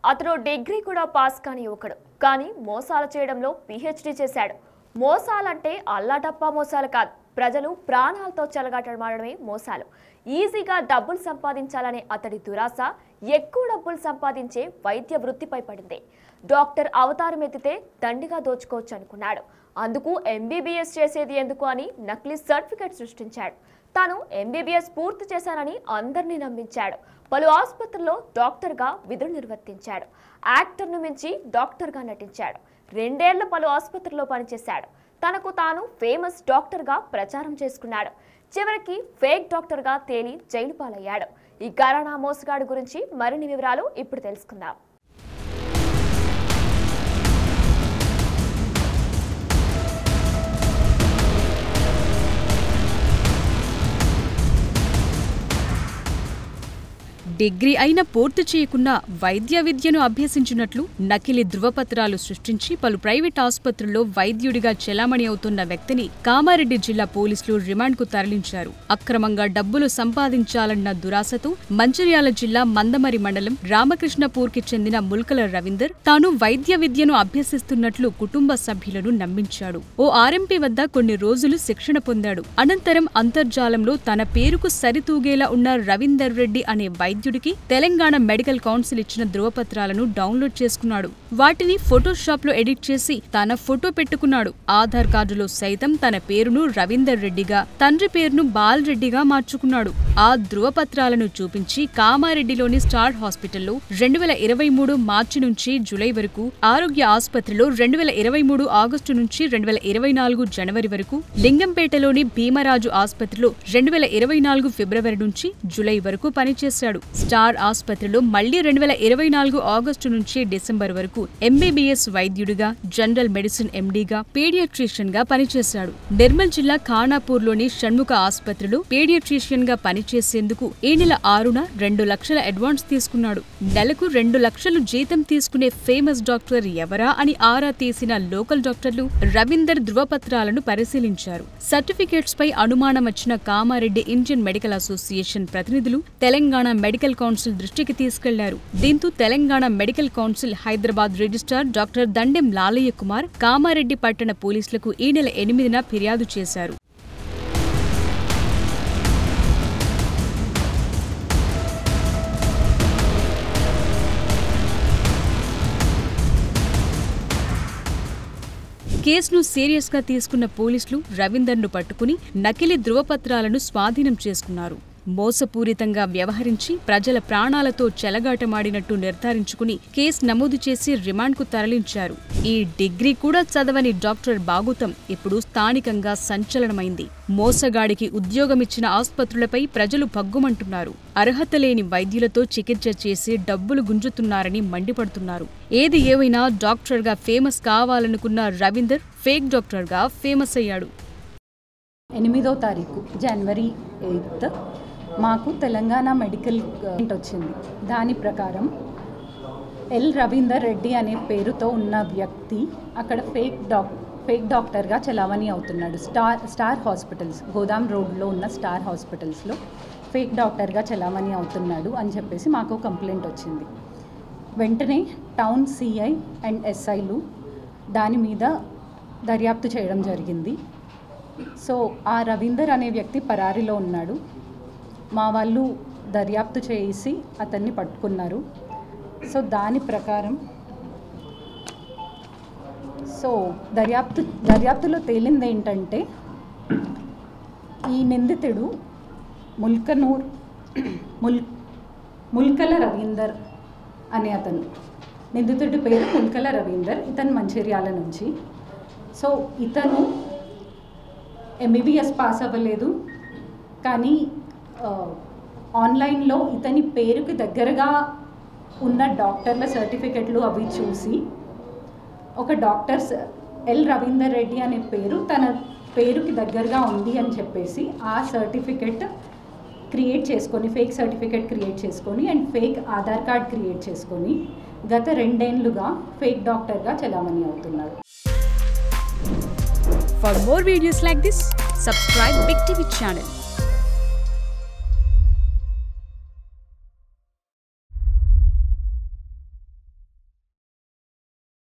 అతను డిగ్రీ కూడా పాస్ కాని యువకుడు. కానీ మోసాలు చేయడంలో పిహెచ్డి చేశాడు. మోసాలంటే అల్లాటప్పా మోసాలు కాదు, ప్రజలు ప్రాణాలతో చెలగాటమాడడమే మోసాలు. ఈజీగా డబ్బులు సంపాదించాలనే అతడి దురాశ ఎక్కువ డబ్బులు సంపాదించే వైద్య వృత్తిపై పడింది. డాక్టర్ అవతారం ఎత్తితే దండిగా దోచుకోవచ్చు అనుకున్నాడు. అందుకు ఎంబీబీఎస్ చేసేది ఎందుకు అని నకిలీ సర్టిఫికెట్ సృష్టించాడు. తాను ఎంబీబీఎస్ పూర్తి చేశానని అందరినీ నమ్మించాడు. పలు ఆసుపత్రుల్లో డాక్టర్గా విధులు నిర్వర్తించాడు. యాక్టర్ను మించి డాక్టర్గా నటించాడు. 2 ఏళ్ల పలు ఆసుపత్రుల్లో పనిచేశాడు. తనకు తాను ఫేమస్ డాక్టర్గా ప్రచారం చేసుకున్నాడు. చివరికి ఫేక్ డాక్టర్గా తేలి జైలు పాలయ్యాడు. ఈ కరోనా మోసగాడు గురించి మరిన్ని వివరాలు ఇప్పుడు తెలుసుకుందాం. డిగ్రీ అయినా పూర్తి చేయకుండా వైద్య విద్యను అభ్యసించినట్లు నకిలీ ధృవపత్రాలు సృష్టించి పలు ప్రైవేట్ ఆసుపత్రుల్లో వైద్యుడిగా చెలామణి అవుతున్న వ్యక్తిని కామారెడ్డి జిల్లా పోలీసులు రిమాండ్కు తరలించారు. అక్రమంగా డబ్బులు సంపాదించాలన్న దురాశతో మంచిర్యాల జిల్లా మందమరి మండలం రామకృష్ణపూర్కి చెందిన ముల్కల రవీందర్ తాను వైద్య విద్యను అభ్యసిస్తున్నట్లు కుటుంబ సభ్యులను నమ్మించాడు. ఓ ఆర్ఎంపీ వద్ద కొన్ని రోజులు శిక్షణ పొందాడు. అనంతరం అంతర్జాలంలో తన పేరుకు సరితూగేలా ఉన్న రవీందర్ రెడ్డి అనే వైద్యుడికి తెలంగాణ మెడికల్ కౌన్సిల్ ఇచ్చిన ధృవపత్రాలను డౌన్లోడ్ చేసుకున్నాడు. వాటిని ఫోటోషాప్ లో ఎడిట్ చేసి తన ఫోటో పెట్టుకున్నాడు. ఆధార్ కార్డులో సైతం తన పేరును రవీందర్ రెడ్డిగా, తండ్రి పేరును బాల్ రెడ్డిగా మార్చుకున్నాడు. ఆ ధృవపత్రాలను చూపించి కామారెడ్డిలోని స్టార్ హాస్పిటల్లో 2023 మార్చి నుంచి జూలై వరకు, ఆరోగ్య ఆసుపత్రిలో 2023 ఆగస్టు నుంచి 2024 జనవరి వరకు, లింగంపేటలోని భీమరాజు ఆసుపత్రిలో 2024 ఫిబ్రవరి నుంచి జూలై వరకు పనిచేశాడు. స్టార్ ఆసుపత్రిలో మళ్లీ 2024 ఆగస్టు నుంచి డిసెంబర్ వరకు ఎంబీబీఎస్ వైద్యుడిగా, జనరల్ మెడిసిన్ ఎండీగా, పీడియాట్రిషియన్ గా పనిచేశాడు. నిర్మల్ జిల్లా ఖానాపూర్లోని షణ్ముఖ ఆసుపత్రిలో పీడియాట్రిషియన్ గా పనిచేసేందుకు ఈ నెల 6న 2 లక్షల అడ్వాన్స్ తీసుకున్నాడు. నెలకు 2 లక్షలు జీతం తీసుకునే ఫేమస్ డాక్టర్ ఎవరా అని ఆరా తీసిన లోకల్ డాక్టర్లు రవీందర్ ధృవపత్రాలను పరిశీలించారు. సర్టిఫికేట్స్ పై అనుమానం వచ్చిన కామారెడ్డి ఇండియన్ మెడికల్ అసోసియేషన్ ప్రతినిధులు తెలంగాణ మెడికల్ కౌన్సిల్ దృష్టికి తీసుకెళ్లారు. దీంతో Telangana medical council Hyderabad registrar doctor Dandem Lalaiah Kumar Kamareddy పట్టణ పోలీసులకు ఈ నెల 8న ఫిర్యాదు చేశారు. కేసును సీరియస్ గా తీసుకున్న పోలీసులు రవీందర్ను పట్టుకుని నకిలీ ధృవపత్రాలను స్వాధీనం చేసుకున్నారు. మోసపూరితంగా వ్యవహరించి ప్రజల ప్రాణాలతో చెలగాటమాడినట్టు నిర్ధారించుకుని కేసు నమోదు చేసి రిమాండ్కు తరలించారు. ఈ డిగ్రీ కూడా చదవని డాక్టర్ బాగుతం ఇప్పుడు స్థానికంగా సంచలనమైంది. మోసగాడికి ఉద్యోగమిచ్చిన ఆసుపత్రులపై ప్రజలు భగ్గుమంటున్నారు. అర్హత లేని వైద్యులతో చికిత్స చేసి డబ్బులు గుంజుతున్నారని మండిపడుతున్నారు. ఏది ఏవైనా డాక్టర్గా ఫేమస్ కావాలనుకున్న రవీందర్ ఫేక్ డాక్టర్గా ఫేమస్ అయ్యాడు. 8వ తారీఖు జనవరి 8 మాకు తెలంగాణ మెడికల్ వచ్చింది. దాని ప్రకారం ఎల్ రవీందర్ రెడ్డి అనే పేరుతో ఉన్న వ్యక్తి అక్కడ ఫేక్ డాక్టర్గా చలామణి అవుతున్నాడు. స్టార్ హాస్పిటల్స్, గోదాం రోడ్లో ఉన్న స్టార్ హాస్పిటల్స్లో ఫేక్ డాక్టర్గా చలామణి అవుతున్నాడు అని చెప్పేసి మాకు కంప్లైంట్ వచ్చింది. వెంటనే టౌన్ సిఐ అండ్ ఎస్ఐలు దాని మీద దర్యాప్తు చేయడం జరిగింది. సో ఆ రవీందర్ అనే వ్యక్తి పరారీలో ఉన్నాడు. మా వాళ్ళు దర్యాప్తు చేసి అతన్ని పట్టుకున్నారు. సో దాని ప్రకారం దర్యాప్తులో తేలింది ఏంటంటే ఈ నిందితుడు ముల్కల రవీందర్ అనే అతను. నిందితుడి పేరు ముల్కల రవీందర్. ఇతను మంచిర్యాల నుంచి. సో ఇతను ఎంబీబీఎస్ పాస్ అవ్వలేదు, కానీ ఆన్లైన్లో ఇతని పేరుకి దగ్గరగా ఉన్న డాక్టర్ల సర్టిఫికెట్లు అవి చూసి ఒక డాక్టర్స్ ఎల్ రవీందర్ రెడ్డి అనే పేరు తన పేరుకి దగ్గరగా ఉంది అని చెప్పేసి ఆ సర్టిఫికెట్ క్రియేట్ చేసుకొని, ఫేక్ సర్టిఫికెట్ క్రియేట్ చేసుకొని and fake Aadhaar card create చేసుకొని గత 2 ఏళ్లుగా ఫేక్ డాక్టర్గా చలామణి అవుతున్నాడు. For more videos like this, subscribe Big TV channel.